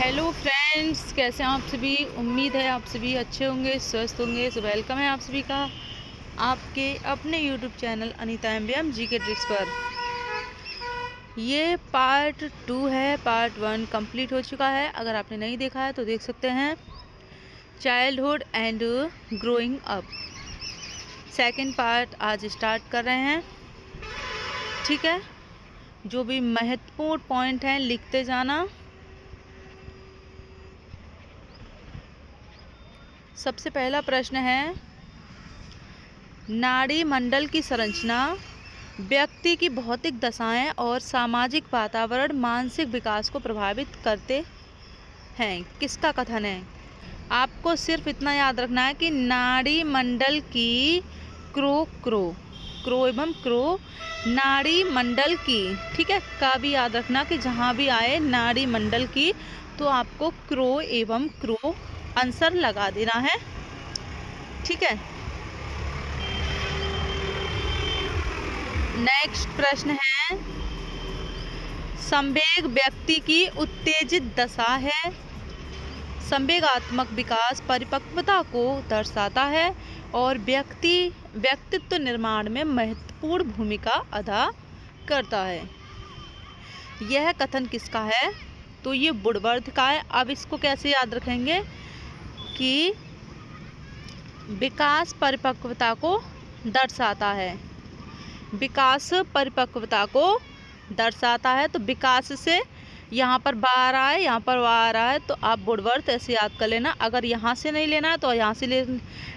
Hello friends, कैसे हैं आप सभी। उम्मीद है आप सभी अच्छे होंगे, स्वस्थ होंगे। सो वेलकम है आप सभी का आपके अपने YouTube channel Anita MBM GK tricks पर। ये पार्ट 2 है। पार्ट 1 कंप्लीट हो चुका है। अगर आपने नहीं देखा है तो देख सकते हैं। Childhood and growing up, second part आज स्टार्ट कर रहे हैं। ठीक है, जो भी महत्वपूर्ण पॉइंट हैं लिखते जाना। सबसे पहला प्रश्न है, नाड़ी मंडल की संरचना व्यक्ति की भौतिक दशाएं और सामाजिक वातावरण मानसिक विकास को प्रभावित करते हैं। किसका कथन है? आपको सिर्फ इतना याद रखना है कि नाड़ी मंडल की क्रो एवं क्रो नाड़ी मंडल की, ठीक है, का भी याद रखना कि जहाँ भी आए नाड़ी मंडल की तो आपको क्रो एवं क्रो आंसर लगा देना है। ठीक है, नेक्स्ट प्रश्न है, संवेग व्यक्ति की उत्तेजित दशा है। संवेगात्मक विकास परिपक्वता को दर्शाता है और व्यक्तित्व निर्माण में महत्वपूर्ण भूमिका अदा करता है। यह कथन किसका है? तो ये वुडवर्थ का है। अब इसको कैसे याद रखेंगे कि विकास परिपक्वता को दर्शाता है। विकास परिपक्वता को दर्शाता है, तो विकास से यहाँ पर बा आ रहा है, यहाँ पर वा आ रहा है, तो आप वुडवर्थ ऐसे याद कर लेना। अगर यहाँ से नहीं लेना है तो यहाँ से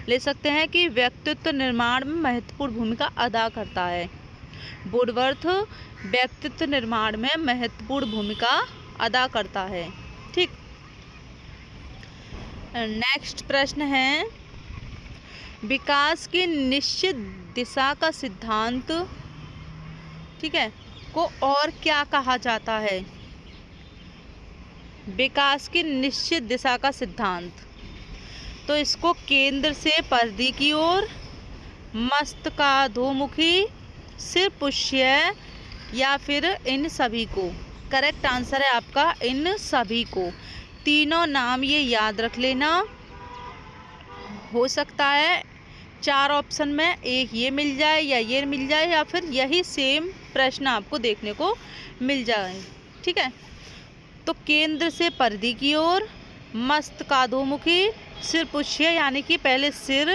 ले सकते हैं कि व्यक्तित्व निर्माण में महत्वपूर्ण भूमिका अदा करता है। वुडवर्थ व्यक्तित्व निर्माण में महत्वपूर्ण भूमिका अदा करता है। ठीक, नेक्स्ट प्रश्न है, विकास की निश्चित दिशा का सिद्धांत, ठीक है, को और क्या कहा जाता है? विकास की निश्चित दिशा का सिद्धांत, तो इसको केंद्र से परिधि की ओर, मस्तकाधोमुखी, सिर पुष्य, या फिर इन सभी को। करेक्ट आंसर है आपका इन सभी को। तीनों नाम ये याद रख लेना। हो सकता है 4 ऑप्शन में एक ये मिल जाए या ये मिल जाए या फिर यही सेम प्रश्न आपको देखने को मिल जाए। ठीक है, तो केंद्र से परिधि की ओर, मस्तकाधोमुखी, सिर पुष्य, यानी कि पहले सिर,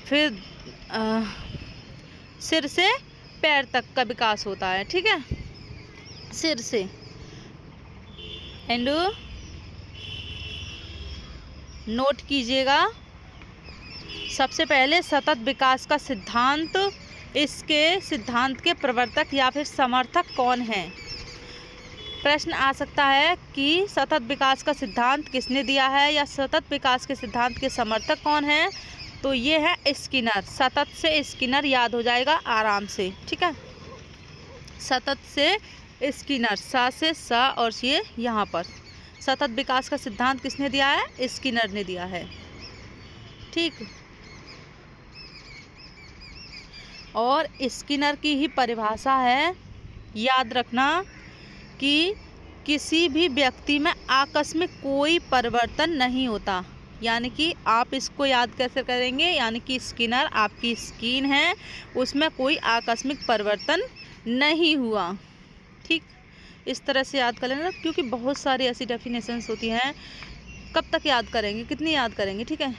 फिर सिर से पैर तक का विकास होता है। ठीक है, सिर से। एंड नोट कीजिएगा, सबसे पहले सतत विकास का सिद्धांत, इसके सिद्धांत के प्रवर्तक या फिर समर्थक कौन हैं? प्रश्न आ सकता है कि सतत विकास का सिद्धांत किसने दिया है या सतत विकास के सिद्धांत के समर्थक कौन हैं? तो ये है स्किनर। सतत से स्किनर याद हो जाएगा आराम से। ठीक है, सतत से स्किनर, सा से सा और ये यहाँ पर। सतत विकास का सिद्धांत किसने दिया है? स्किनर ने दिया है। ठीक, और स्किनर की ही परिभाषा है, याद रखना, कि किसी भी व्यक्ति में आकस्मिक कोई परिवर्तन नहीं होता। यानी कि आप इसको याद कैसे करेंगे, यानी कि स्किनर आपकी स्किन है, उसमें कोई आकस्मिक परिवर्तन नहीं हुआ। ठीक, इस तरह से याद कर लेना, क्योंकि बहुत सारी ऐसी डेफिनेशंस होती हैं, कब तक याद करेंगे, कितनी याद करेंगे। ठीक है,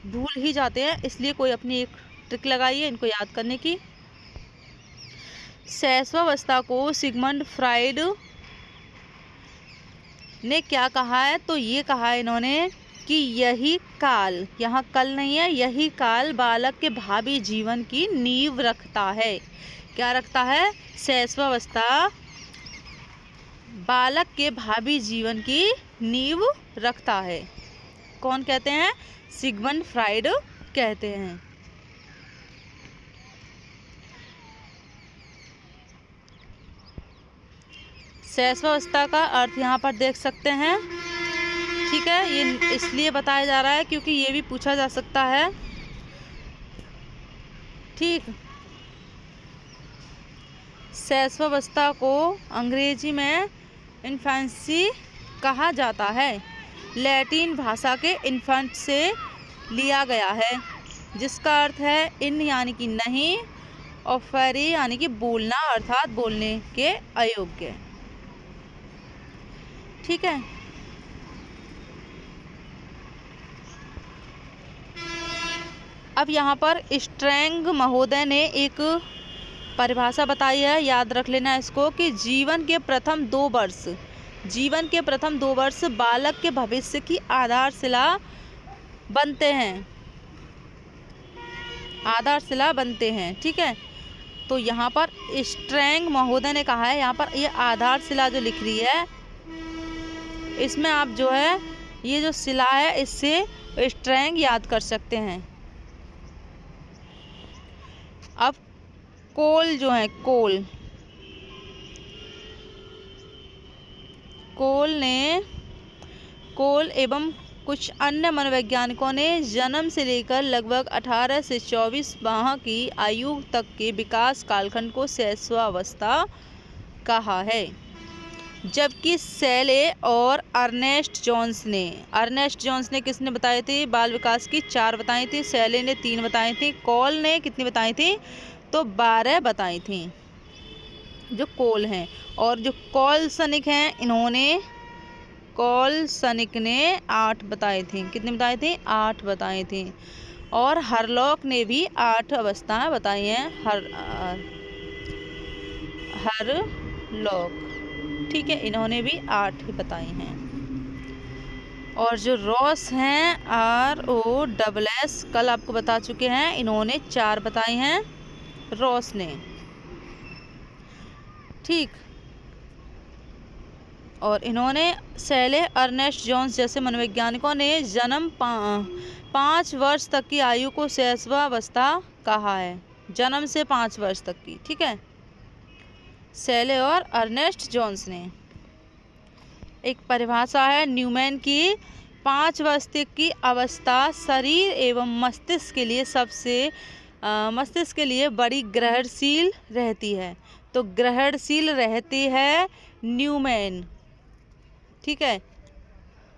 भूल ही जाते हैं, इसलिए कोई अपनी एक ट्रिक लगाइए इनको याद करने की। शैशवावस्था को सिगमंड फ्राइड ने क्या कहा है? तो ये कहा है इन्होंने कि यही काल, यहाँ कल नहीं है, यही काल बालक के भावी जीवन की नींव रखता है। क्या रखता है? शैशवावस्था बालक के भावी जीवन की नींव रखता है। कौन कहते हैं? सिगमंड फ्राइड कहते हैं। शैशवावस्था का अर्थ यहाँ पर देख सकते हैं। ठीक है, ये इसलिए बताया जा रहा है क्योंकि ये भी पूछा जा सकता है। ठीक, शैशवावस्था को अंग्रेजी में इन्फेंसी कहा जाता है लैटिन भाषा के इन्फेंट से लिया गया है, जिसका अर्थ है इन यानी कि नहीं और फेरी यानी कि बोलना अर्थात बोलने के अयोग्य। ठीक है। अब यहाँ पर स्ट्रैंग महोदय ने एक परिभाषा बताई है, याद रख लेना इसको, कि जीवन के प्रथम 2 वर्ष बालक के भविष्य की आधारशिला बनते हैं। ठीक है। तो यहाँ पर स्ट्रैंग महोदय ने कहा है, यहाँ पर ये आधारशिला जो लिख रही है इसमें आप जो है ये जो शिला है इससे स्ट्रैंग याद कर सकते हैं। अब कोल जो है कोल एवं कुछ अन्य मनोवैज्ञानिकों ने जन्म से लेकर लगभग 18 से 24 माह की आयु तक के विकास कालखंड को शैशवावस्था कहा है, जबकि सेले और अर्नेस्ट जोन्स ने किसने बताए थे? बाल विकास की 4 बताई थी, सेले ने 3 बताई थी, कॉल ने कितनी बताई थी? तो 12 बताई थी जो कोल हैं। और जो कॉलसनिक ने 8 बताई थी। कितनी बताई थी? 8 बताई थी। और हरलॉक ने भी 8 अवस्थाएं बताई हैं। हरलॉक, ठीक है, इन्होंने भी 8 बताई हैं। और जो रॉस हैं ROSS कल आपको बता चुके हैं, इन्होंने 4 बताई हैं रॉस ने। ठीक। और इन्होंने सेले अर्नेस्ट जोन्स जैसे मनोवैज्ञानिकों ने जन्म 5 वर्ष तक की आयु को शैशवावस्था कहा है, जन्म से 5 वर्ष तक की। ठीक है। सेले और अर्नेस्ट जोन्स ने। एक परिभाषा है न्यूमैन की, 5 वर्ष तक की अवस्था शरीर एवं मस्तिष्क के लिए बड़ी ग्रहणशील रहती है। तो ग्रहणशील रहती है न्यूमैन। ठीक है।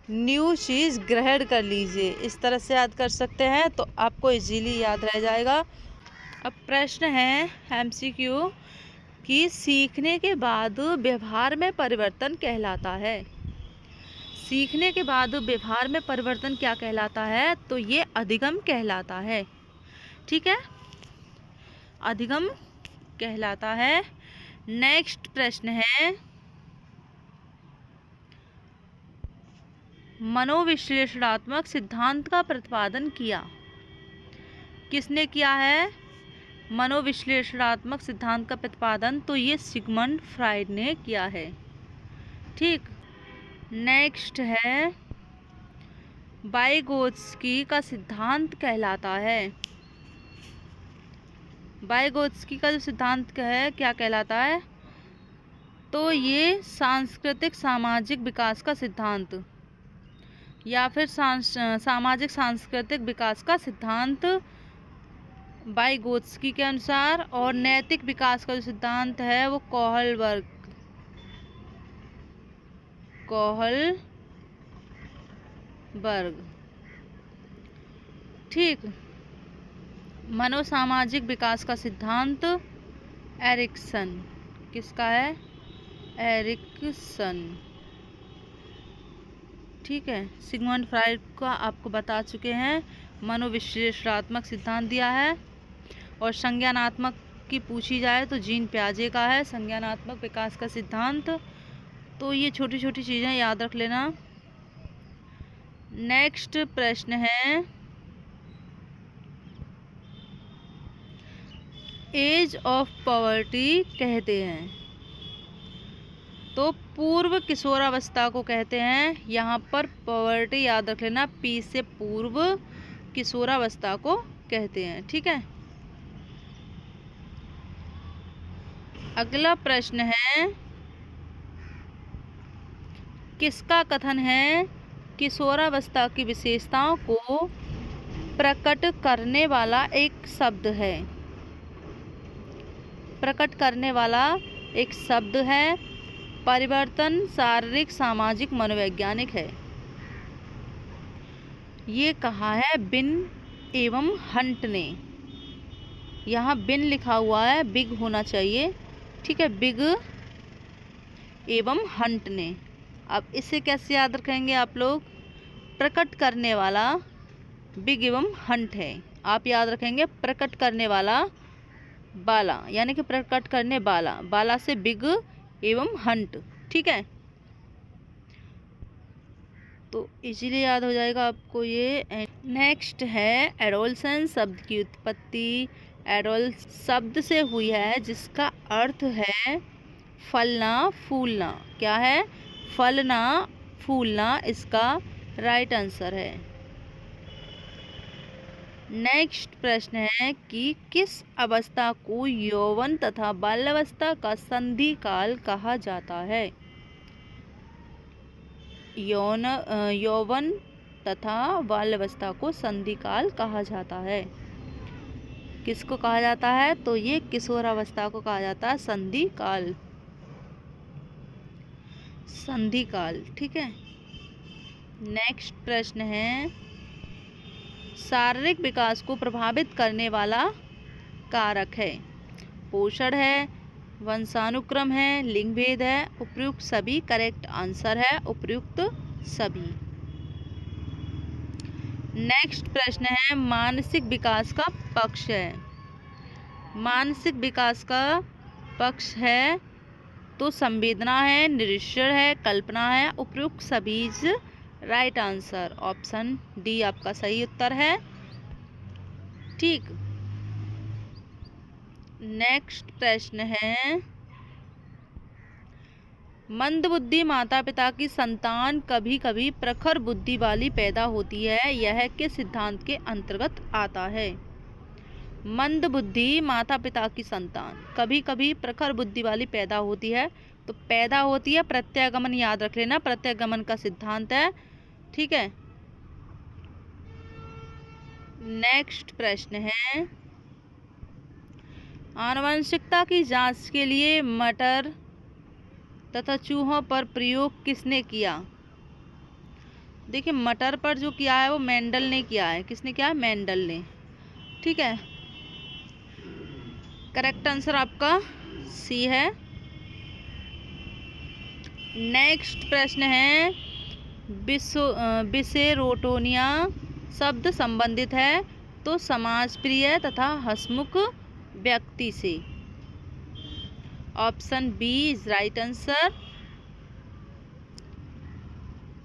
न्यू चीज़ ग्रहण कर लीजिए, इस तरह से याद कर सकते हैं तो आपको इजीली याद रह जाएगा। अब प्रश्न है MCQ कि सीखने के बाद व्यवहार में परिवर्तन कहलाता है। सीखने के बाद व्यवहार में परिवर्तन क्या कहलाता है? तो ये अधिगम कहलाता है। ठीक है, अधिगम कहलाता है। नेक्स्ट प्रश्न है मनोविश्लेषणात्मक सिद्धांत का प्रतिपादन किया। किसने किया है मनोविश्लेषणात्मक सिद्धांत का प्रतिपादन? तो ये सिगमंड फ्राइड ने किया है। ठीक। नेक्स्ट है वाइगोत्स्की का सिद्धांत कहलाता है। वाइगोत्स्की का जो सिद्धांत है क्या कहलाता है? तो ये सांस्कृतिक सामाजिक विकास का सिद्धांत या फिर सामाजिक सांस्कृतिक विकास का सिद्धांत वाइगोत्स्की के अनुसार। और नैतिक विकास का जो सिद्धांत है वो कोहलबर्ग। ठीक। मनोसामाजिक विकास का सिद्धांत एरिक्सन। किसका है? एरिक्सन। ठीक है। सिगमंड फ्राइड का आपको बता चुके हैं, मनोविश्लेषणात्मक सिद्धांत दिया है। और संज्ञानात्मक की पूछी जाए तो जीन पियाजे का है संज्ञानात्मक विकास का सिद्धांत। तो ये छोटी छोटी चीज़ें याद रख लेना। नेक्स्ट प्रश्न है एज ऑफ पॉवर्टी कहते हैं। तो पूर्व किशोरावस्था को कहते हैं। यहाँ पर पॉवर्टी याद रख लेना, P से पूर्व किशोरावस्था को कहते हैं। ठीक है। अगला प्रश्न है किसका कथन है किशोरावस्था की विशेषताओं को प्रकट करने वाला एक शब्द है? प्रकट करने वाला एक शब्द है। परिवर्तन शारीरिक, सामाजिक, मनोवैज्ञानिक है। ये कहा है बिन एवं हंट ने। यहाँ बिन लिखा हुआ है, बिग होना चाहिए, ठीक है, बिग एवं हंट ने। अब इसे कैसे याद रखेंगे आप लोग? प्रकट करने वाला बिग एवं हंट है। आप याद रखेंगे प्रकट करने वाला बाला, यानी कि प्रकट करने बाला, बाला से बिग एवं हंट, ठीक है। तो इजीली याद हो जाएगा आपको ये। नेक्स्ट है एडोलसेंस शब्द की उत्पत्ति। एडोल शब्द से हुई है जिसका अर्थ है फलना, फूलना। क्या है? फलना, फूलना, इसका राइट आंसर है। नेक्स्ट प्रश्न है कि किस अवस्था को यौवन तथा बाल्यावस्था का संधि काल कहा जाता है? यौवन तथा बाल्यावस्था को संधि काल कहा जाता है। किसको कहा जाता है? तो ये किशोरावस्था को कहा जाता है संधि काल, संधि काल, ठीक है। नेक्स्ट प्रश्न है शारीरिक विकास को प्रभावित करने वाला कारक है। पोषण है, वंशानुक्रम है, लिंग भेद है, उपयुक्त सभी। करेक्ट आंसर है उपयुक्त सभी। नेक्स्ट प्रश्न है मानसिक विकास का पक्ष है। मानसिक विकास का पक्ष है तो संवेदना है, निरीक्षण है, कल्पना है, उपयुक्त सभी राइट आंसर। ऑप्शन डी आपका सही उत्तर है, ठीक। नेक्स्ट प्रश्न है मंदबुद्धि माता पिता की संतान कभी कभी प्रखर बुद्धि वाली पैदा होती है, यह किस सिद्धांत के अंतर्गत आता है? मंदबुद्धि माता पिता की संतान कभी कभी प्रखर बुद्धि वाली पैदा होती है, तो पैदा होती है प्रत्यागमन, याद रख लेना, प्रत्यागमन का सिद्धांत है, ठीक है। नेक्स्ट प्रश्न है आनुवंशिकता की जांच के लिए मटर तथा चूहों पर प्रयोग किसने किया? देखिए मटर पर जो किया है वो मेंडल ने किया है। किसने किया है? मेंडल ने, ठीक है। करेक्ट आंसर आपका सी है। नेक्स्ट प्रश्न है बिसेरोटोनिया शब्द संबंधित है तो समाज प्रिय तथा हंसमुख व्यक्ति से। Option B is right answer.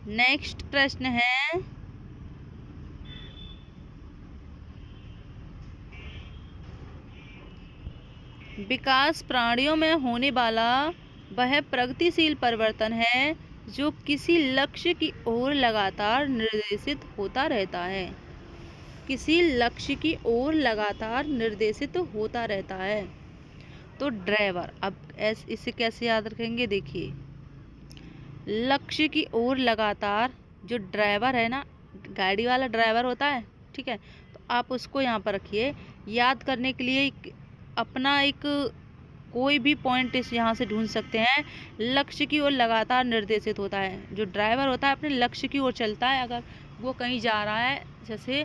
Next प्रश्न है विकास प्राणियों में होने वाला वह प्रगतिशील परिवर्तन है जो किसी लक्ष्य की ओर लगातार निर्देशित होता रहता है। किसी लक्ष्य की ओर लगातार निर्देशित होता रहता है। तो ड्राइवर, अब इसे कैसे याद रखेंगे? देखिए लक्ष्य की ओर लगातार, जो ड्राइवर है ना, गाड़ी वाला ड्राइवर होता है, ठीक है, तो आप उसको यहाँ पर रखिए। याद करने के लिए अपना एक कोई भी पॉइंट इस यहाँ से ढूंढ सकते हैं। लक्ष्य की ओर लगातार निर्देशित होता है। जो ड्राइवर होता है अपने लक्ष्य की ओर चलता है। अगर वो कहीं जा रहा है, जैसे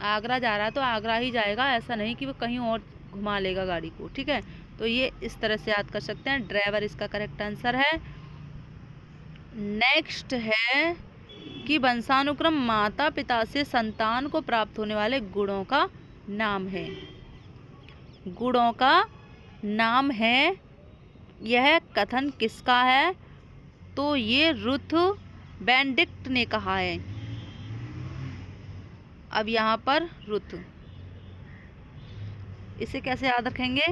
आगरा जा रहा है तो आगरा ही जाएगा, ऐसा नहीं कि वो कहीं और घुमा लेगा गाड़ी को, ठीक है। तो ये इस तरह से याद कर सकते हैं। ड्राइवर इसका करेक्ट आंसर है। नेक्स्ट है कि वंशानुक्रम माता पिता से संतान को प्राप्त होने वाले गुणों का नाम है। गुणों का नाम है, यह कथन किसका है? तो ये रुथ बेनेडिक्ट ने कहा है। अब यहाँ पर रुथ, इसे कैसे याद रखेंगे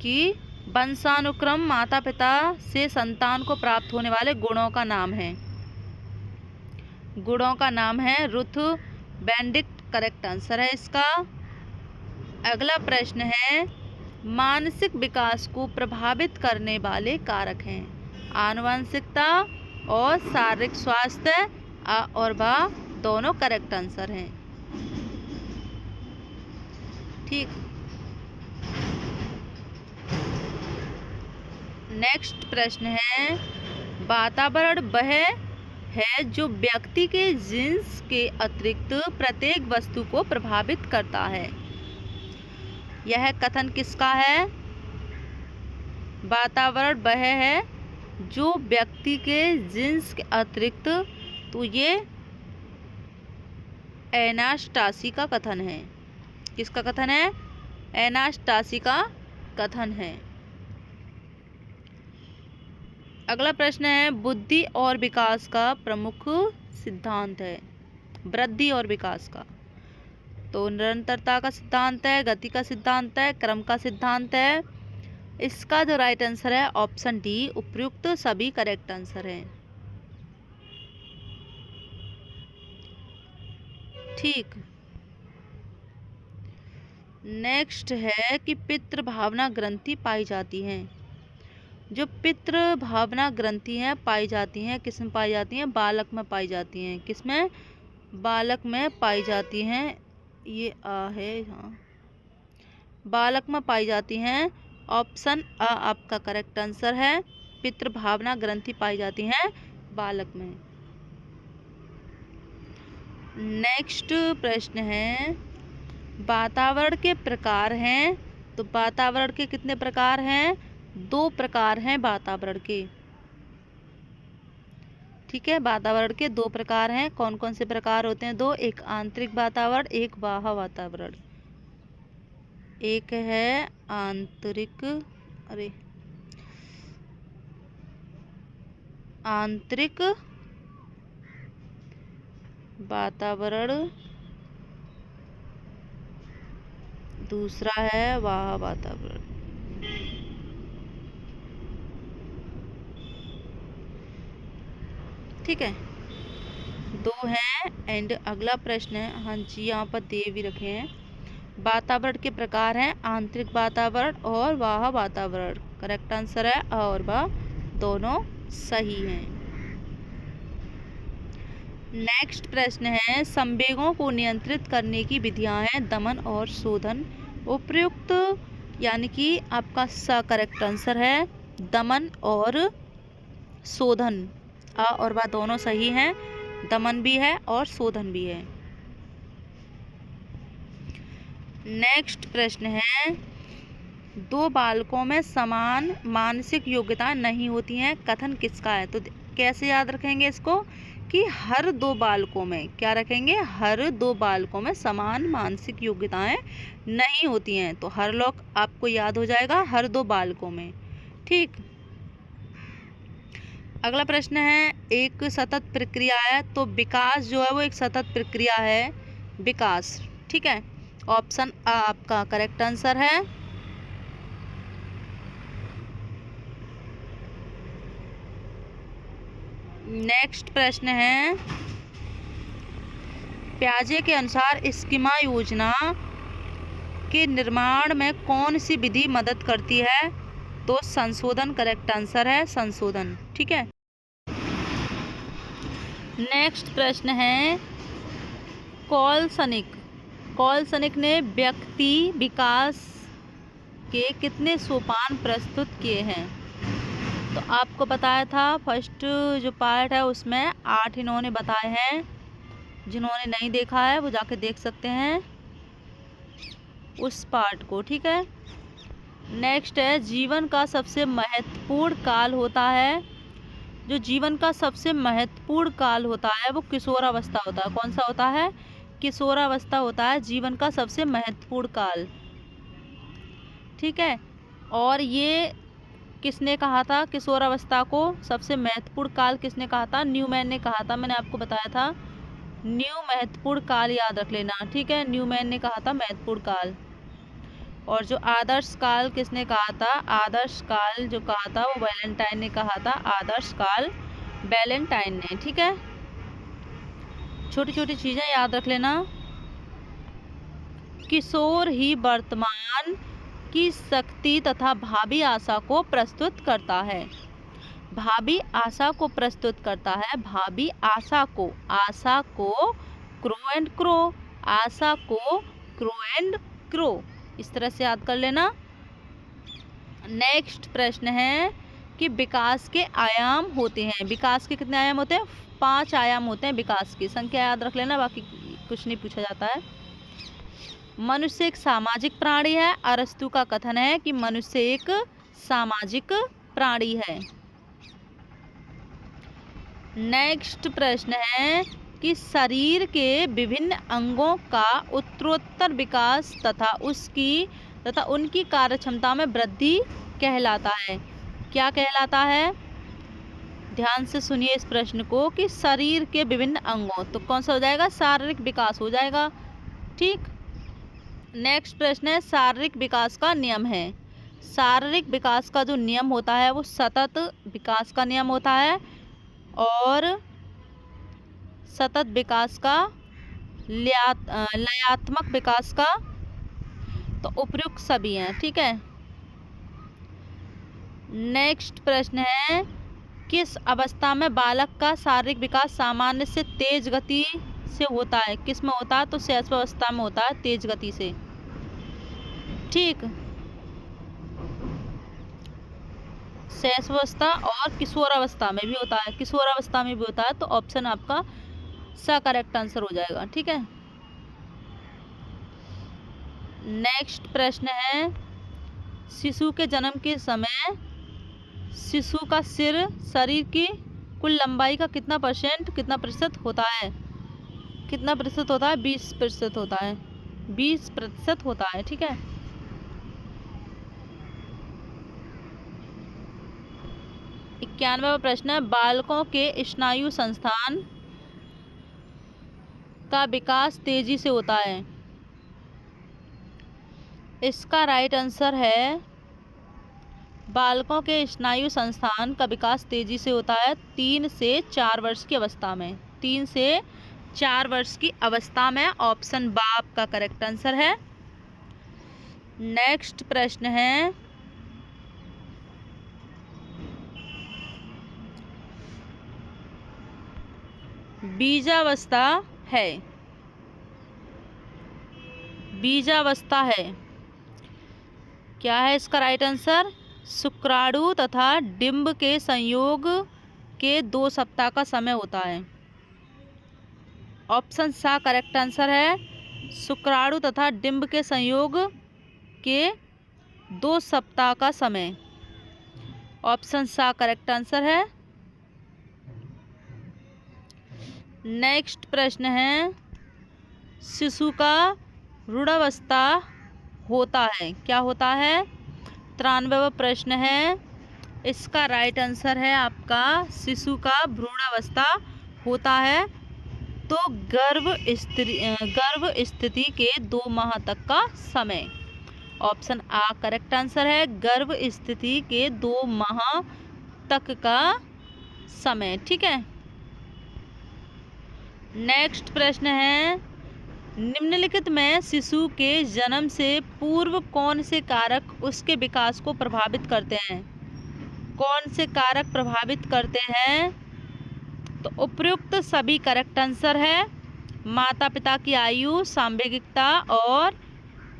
कि वंशानुक्रम माता पिता से संतान को प्राप्त होने वाले गुणों का नाम है। गुणों का नाम है रुथ बेनेडिक्ट, करेक्ट आंसर है इसका। अगला प्रश्न है मानसिक विकास को प्रभावित करने वाले कारक हैं। आनुवंशिकता और शारीरिक स्वास्थ्य और व दोनों करेक्ट आंसर हैं, ठीक। नेक्स्ट प्रश्न है, वातावरण वह है जो व्यक्ति के जीन्स के अतिरिक्त प्रत्येक वस्तु को प्रभावित करता है। यह कथन किसका है? वातावरण वह है जो व्यक्ति के जीन्स के अतिरिक्त, तो ये एनास्टासी का कथन है। किसका कथन है? एनास्टासी का कथन है। अगला प्रश्न है, बुद्धि और विकास का प्रमुख सिद्धांत है। वृद्धि और विकास का, तो निरंतरता का सिद्धांत है, गति का सिद्धांत है, क्रम का सिद्धांत है। इसका जो राइट आंसर है ऑप्शन डी, उपयुक्त सभी करेक्ट आंसर है। ठीक। नेक्स्ट है कि पितृ भावना ग्रंथि पाई जाती है। जो पितृ भावना ग्रंथि हैं पाई जाती हैं, किसमें पाई जाती हैं? बालक में पाई जाती हैं। किसमें? बालक में पाई जाती हैं। ये है, हाँ, बालक में पाई जाती हैं। ऑप्शन अ आपका करेक्ट आंसर है। पितृ भावना ग्रंथि पाई जाती हैं बालक में। नेक्स्ट प्रश्न है, वातावरण के प्रकार हैं। तो वातावरण के कितने प्रकार हैं? 2 प्रकार हैं वातावरण के। ठीक है, वातावरण के 2 प्रकार हैं। कौन कौन से प्रकार होते हैं? 2, एक आंतरिक वातावरण, एक बाह्य वातावरण। एक है आंतरिक, आंतरिक वातावरण, दूसरा है बाह्य वातावरण। ठीक है, 2 हैं। एंड अगला प्रश्न है, हाँ जी यहाँ पर दे भी रखे हैं। वातावरण के प्रकार हैं आंतरिक वातावरण और बाह्य वातावरण। करेक्ट आंसर है अ और ब दोनों सही हैं। नेक्स्ट प्रश्न है, संवेगों को नियंत्रित करने की विधियां हैं दमन और शोधन। उपयुक्त यानी कि आपका स करेक्ट आंसर है दमन और शोधन। अ और ब दोनों सही हैं, दमन भी है और शोधन भी है। नेक्स्ट प्रश्न है, 2 बालकों में समान मानसिक योग्यता नहीं होती हैं। कथन किसका है? तो कैसे याद रखेंगे इसको कि हर 2 बालकों में, क्या रखेंगे? हर 2 बालकों में समान मानसिक योग्यताएं नहीं होती हैं। तो हर लोग आपको याद हो जाएगा, हर 2 बालकों में। ठीक। अगला प्रश्न है, एक सतत प्रक्रिया है। तो विकास जो है वो एक सतत प्रक्रिया है, विकास। ठीक है, ऑप्शन अ आपका करेक्ट आंसर है। नेक्स्ट प्रश्न है, प्याजे के अनुसार स्कीमा योजना के निर्माण में कौन सी विधि मदद करती है? तो संशोधन करेक्ट आंसर है, संशोधन। ठीक है। नेक्स्ट प्रश्न है, कॉलसनिक ने व्यक्ति विकास के कितने सोपान प्रस्तुत किए हैं? तो आपको बताया था फर्स्ट जो पार्ट है उसमें 8 इन्होंने बताए हैं। जिन्होंने नहीं देखा है वो जाके देख सकते हैं उस पार्ट को। ठीक है। नेक्स्ट है, जीवन का सबसे महत्वपूर्ण काल होता है। जो जीवन का सबसे महत्वपूर्ण काल होता है वो किशोरावस्था होता है। कौन सा होता है? किशोरावस्था होता है जीवन का सबसे महत्वपूर्ण काल। ठीक है। और ये किसने कहा था किशोरावस्था को सबसे महत्वपूर्ण काल? किसने कहा था? न्यूमैन ने कहा था। मैंने आपको बताया था न्यू महत्वपूर्ण काल याद रख लेना। ठीक है, न्यूमैन ने कहा था महत्वपूर्ण काल। और जो आदर्श काल किसने कहा था? आदर्श काल जो कहा था वो वैलेंटाइन ने कहा था। आदर्श काल वैलेंटाइन ने। ठीक है, छोटी छोटी चीजें याद रख लेना। किशोर ही वर्तमान की शक्ति तथा भावी आशा को प्रस्तुत करता है। भावी आशा को प्रस्तुत करता है। भावी आशा को, आशा को क्रो एंड क्रो, आशा को क्रो एंड क्रो, इस तरह से याद कर लेना। नेक्स्ट प्रश्न है, कि विकास के आयाम होते हैं। विकास के कितने आयाम होते हैं? 5 आयाम होते हैं विकास की। संख्या याद रख लेना, बाकी कुछ नहीं पूछा जाता है। मनुष्य एक सामाजिक प्राणी है। अरस्तु का कथन है कि मनुष्य एक सामाजिक प्राणी है। नेक्स्ट प्रश्न है कि शरीर के विभिन्न अंगों का उत्तरोत्तर विकास तथा उनकी कार्यक्षमता में वृद्धि कहलाता है। क्या कहलाता है? ध्यान से सुनिए इस प्रश्न को कि शरीर के विभिन्न अंगों, तो कौन सा हो जाएगा? शारीरिक विकास हो जाएगा। ठीक। नेक्स्ट प्रश्न है शारीरिक विकास का नियम है। शारीरिक विकास का जो नियम होता है वो सतत विकास का नियम होता है, और सतत विकास का, लयात्मक विकास का, तो उपयुक्त सभी हैं। ठीक है। नेक्स्ट प्रश्न है किस अवस्था में बालक का शारीरिक विकास सामान्य से तेज गति से होता है? किस में होता है? तो शैशवावस्था में होता है, तेज गति से। ठीक। शैशवावस्था और किशोरावस्था में भी होता है। किशोरावस्था में भी होता है, तो ऑप्शन आपका सा करेक्ट आंसर हो जाएगा। ठीक है। नेक्स्ट प्रश्न है शिशु के जन्म के समय शिशु का सिर शरीर की कुल लंबाई का कितना प्रतिशत होता है? कितना प्रतिशत होता है? 20% होता है। 20% होता है। ठीक है। इक्यानवा प्रश्न है बालकों के स्नायु संस्थान का विकास तेजी से होता है। इसका राइट आंसर है बालकों के स्नायु संस्थान का विकास तेजी से होता है 3 से 4 वर्ष की अवस्था में। 3 से 4 वर्ष की अवस्था में। ऑप्शन बा आपका करेक्ट आंसर है। नेक्स्ट प्रश्न है बीजावस्था है। बीजावस्था है, क्या है इसका राइट आंसर? शुक्राणु तथा डिंब के संयोग के 2 सप्ताह का समय होता है। ऑप्शन सा करेक्ट आंसर है। शुक्राणु तथा डिंब के संयोग के 2 सप्ताह का समय। ऑप्शन सा करेक्ट आंसर है। नेक्स्ट प्रश्न है शिशु का रूढ़ावस्था होता है। क्या होता है? 93वां प्रश्न है। इसका राइट आंसर है आपका शिशु का भ्रूणावस्था होता है तो गर्भ स्थिति के 2 माह तक का समय। ऑप्शन आ करेक्ट आंसर है। गर्भ स्थिति के 2 माह तक का समय। ठीक है। नेक्स्ट प्रश्न है निम्नलिखित में शिशु के जन्म से पूर्व कौन से कारक उसके विकास को प्रभावित करते हैं? कौन से कारक प्रभावित करते हैं? तो उपयुक्त सभी करेक्ट आंसर है। माता पिता की आयु, सांवेगिकता और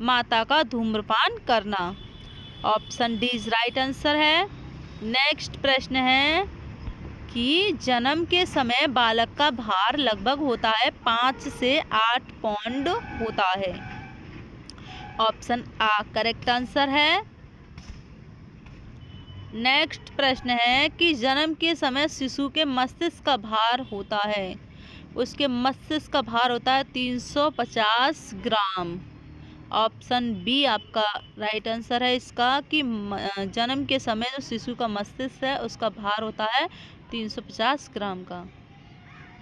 माता का धूम्रपान करना। Option D is right answer है। नेक्स्ट प्रश्न है कि जन्म के समय बालक का भार लगभग होता है 5 से 8 पाउंड होता है। ऑप्शन आ करेक्ट आंसर है। नेक्स्ट प्रश्न है कि जन्म के समय शिशु के मस्तिष्क का भार होता है। उसके मस्तिष्क का भार होता है 350 ग्राम। ऑप्शन बी आपका राइट आंसर है इसका कि जन्म के समय जो शिशु का मस्तिष्क है उसका भार होता है 350 ग्राम का।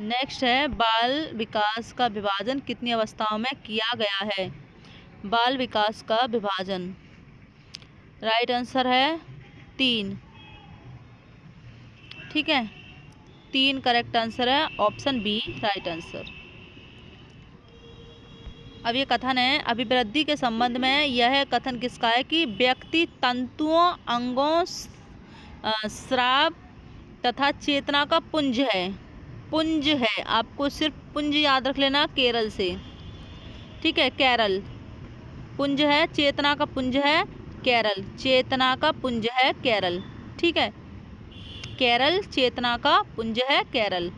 नेक्स्ट है बाल विकास का विभाजन कितनी अवस्थाओं में किया गया है? बाल विकास का विभाजन राइट आंसर है 3। ठीक है, 3 करेक्ट आंसर है। Option B right answer. अब ये कथन है अभिवृद्धि के संबंध में। यह कथन किसका है कि व्यक्ति तंतुओं, अंगों, स्राव तथा चेतना का पुंज है। पुंज है, आपको सिर्फ पुंज याद रख लेना केरल से। ठीक है, केरल पुंज है, चेतना का पुंज है केरल, चेतना का पुंज है केरल। ठीक है, केरल चेतना का पुंज है केरल।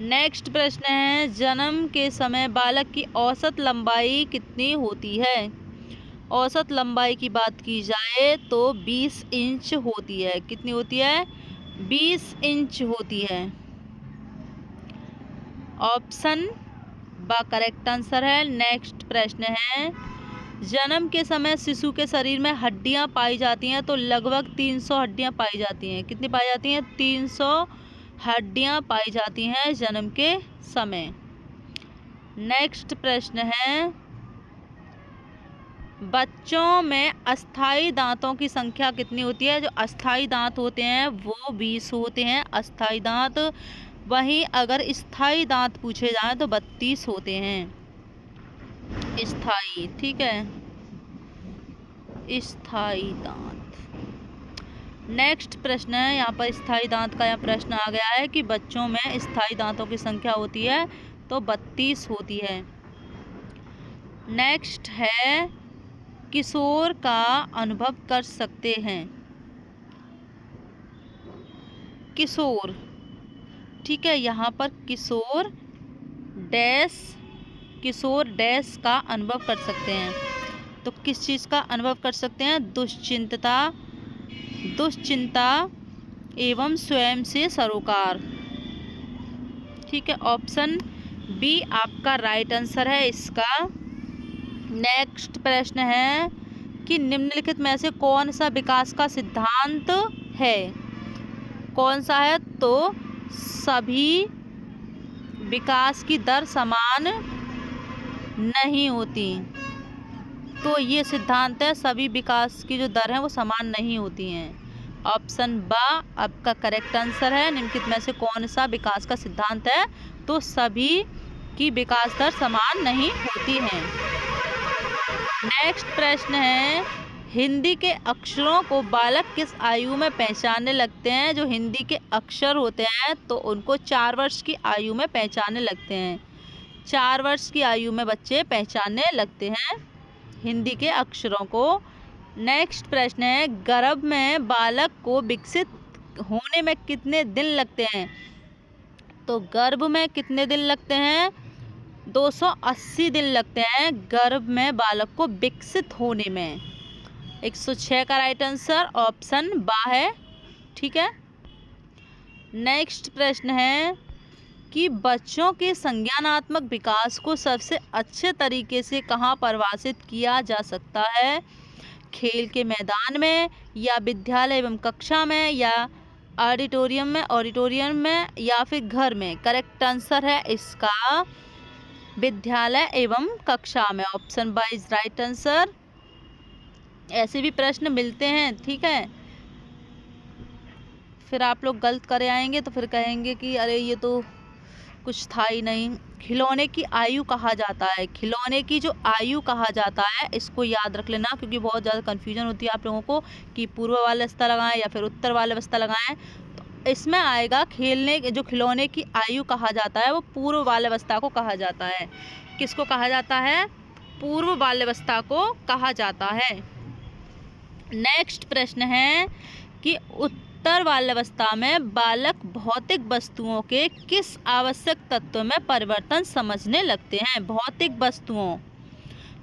नेक्स्ट प्रश्न है, जन्म के समय बालक की औसत लंबाई कितनी होती है? औसत लंबाई की बात की जाए तो 20 इंच होती है। कितनी होती है? 20 इंच होती है। ऑप्शन बा करेक्ट आंसर है। नेक्स्ट प्रश्न है, जन्म के समय शिशु के शरीर में हड्डियां पाई जाती हैं तो लगभग 300 हड्डियां पाई जाती हैं। कितनी पाई जाती हैं? 300 हड्डियां पाई जाती हैं जन्म के समय। नेक्स्ट प्रश्न है, बच्चों में अस्थाई दांतों की संख्या कितनी होती है? जो अस्थाई दांत होते हैं वो 20 होते हैं, अस्थाई दांत। वहीं अगर स्थाई दांत पूछे जाएं तो 32 होते हैं। स्थाई, ठीक है, स्थाई दांत। नेक्स्ट प्रश्न है, यहाँ पर स्थाई दांत का यह प्रश्न आ गया है कि बच्चों में स्थाई दांतों की संख्या होती है तो 32 होती है। नेक्स्ट है, किशोर का अनुभव कर सकते हैं। किशोर, ठीक है, यहाँ पर किशोर डैश का अनुभव कर सकते हैं। तो किस चीज़ का अनुभव कर सकते हैं? दुश्चिंता एवं स्वयं से सरोकार। ठीक है, ऑप्शन बी आपका राइट आंसर है इसका। नेक्स्ट प्रश्न है कि निम्नलिखित में से कौन सा विकास का सिद्धांत है? कौन सा है? तो सभी विकास की दर समान नहीं होती। तो ये सिद्धांत है, सभी विकास की जो दर है वो समान नहीं होती हैं। ऑप्शन बा आपका करेक्ट आंसर है। निम्नलिखित में से कौन सा विकास का सिद्धांत है? तो सभी की विकास दर समान नहीं होती हैं। नेक्स्ट प्रश्न है, हिंदी के अक्षरों को बालक किस आयु में पहचानने लगते हैं? जो हिंदी के अक्षर होते हैं तो उनको 4 वर्ष की आयु में पहचानने लगते हैं। 4 वर्ष की आयु में बच्चे पहचानने लगते हैं हिंदी के अक्षरों को। नेक्स्ट प्रश्न है, गर्भ में बालक को विकसित होने में कितने दिन लगते हैं? तो गर्भ में कितने दिन लगते हैं? 280 दिन लगते हैं गर्भ में बालक को विकसित होने में। 106 का राइट आंसर ऑप्शन बा है। ठीक है। नेक्स्ट प्रश्न है कि बच्चों के संज्ञानात्मक विकास को सबसे अच्छे तरीके से कहाँ परिभाषित किया जा सकता है? खेल के मैदान में, या विद्यालय एवं कक्षा में, या ऑडिटोरियम में, या फिर घर में? करेक्ट आंसर है इसका विद्यालय एवं कक्षा में। Option B is right answer. ऐसे भी प्रश्न मिलते हैं, ठीक है, फिर आप लोग गलत करे आएंगे तो फिर कहेंगे कि अरे ये तो कुछ था ही नहीं। खिलौने की आयु कहा जाता है, खिलौने की जो आयु कहा जाता है इसको याद रख लेना, क्योंकि बहुत ज़्यादा कन्फ्यूजन होती है आप लोगों को कि पूर्व वाले अवस्था लगाएं या फिर उत्तर वाले अवस्था लगाएं। तो इसमें आएगा खेलने जो खिलौने की आयु कहा जाता है वो पूर्व बाल्यावस्था को कहा जाता है। किसको कहा जाता है? पूर्व बाल्यावस्था को कहा जाता है। नेक्स्ट प्रश्न है कि उत्तर बाल्यावस्था में बालक भौतिक वस्तुओं के किस आवश्यक तत्व में परिवर्तन समझने लगते हैं? भौतिक वस्तुओं,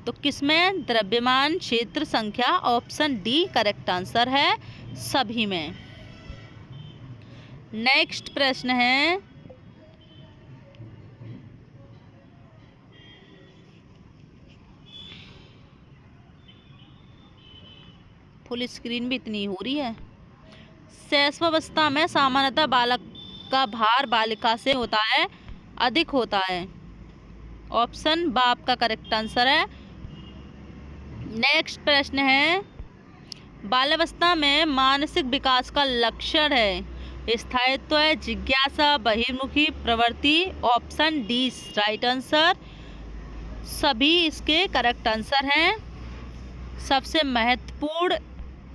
तो किसमें? द्रव्यमान, क्षेत्र, संख्या। ऑप्शन डी करेक्ट आंसर है, सभी में। नेक्स्ट प्रश्न है फुल स्क्रीन भी इतनी हो रही है। शैशवावस्था में सामान्यतः बालक का भार बालिका से होता है, अधिक होता है। ऑप्शन बा आपका करेक्ट आंसर है। नेक्स्ट प्रश्न है, बाल्यावस्था में मानसिक विकास का लक्षण है, स्थायित्व है, जिज्ञासा, बहिर्मुखी प्रवृत्ति। ऑप्शन डी राइट आंसर, सभी इसके करेक्ट आंसर हैं। सबसे महत्वपूर्ण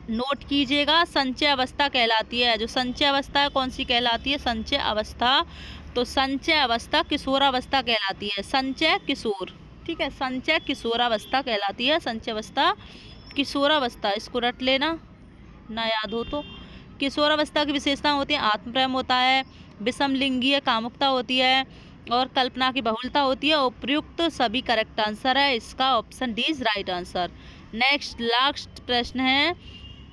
नोट कीजिएगा, संचय अवस्था कहलाती है। जो संचय अवस्था है कौन सी कहलाती है? संचय अवस्था। तो संचय अवस्था किशोरावस्था कहलाती है, संचय किशोर। ठीक है, संचय किशोरावस्था कहलाती है, संचय अवस्था किशोरावस्था। इसको रट लेना ना याद हो तो। किशोरावस्था की विशेषता होती है आत्म प्रेम होता है, विषमलिंगीय कामुकता होती है और कल्पना की बहुलता होती है। उपयुक्त सभी करेक्ट आंसर है, इसका option D is right answer. Next last प्रश्न है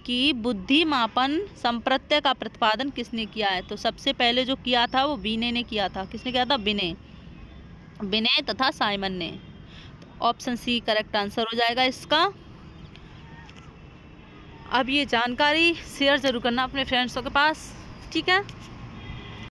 कि बुद्धि मापन संप्रत्यय का प्रतिपादन किसने किया है? तो सबसे पहले जो किया था वो विनय ने किया था। किसने किया था? विनय तथा साइमन ने। ऑप्शन सी करेक्ट आंसर हो जाएगा इसका। अब ये जानकारी शेयर जरूर करना अपने फ्रेंड्सों के पास, ठीक है।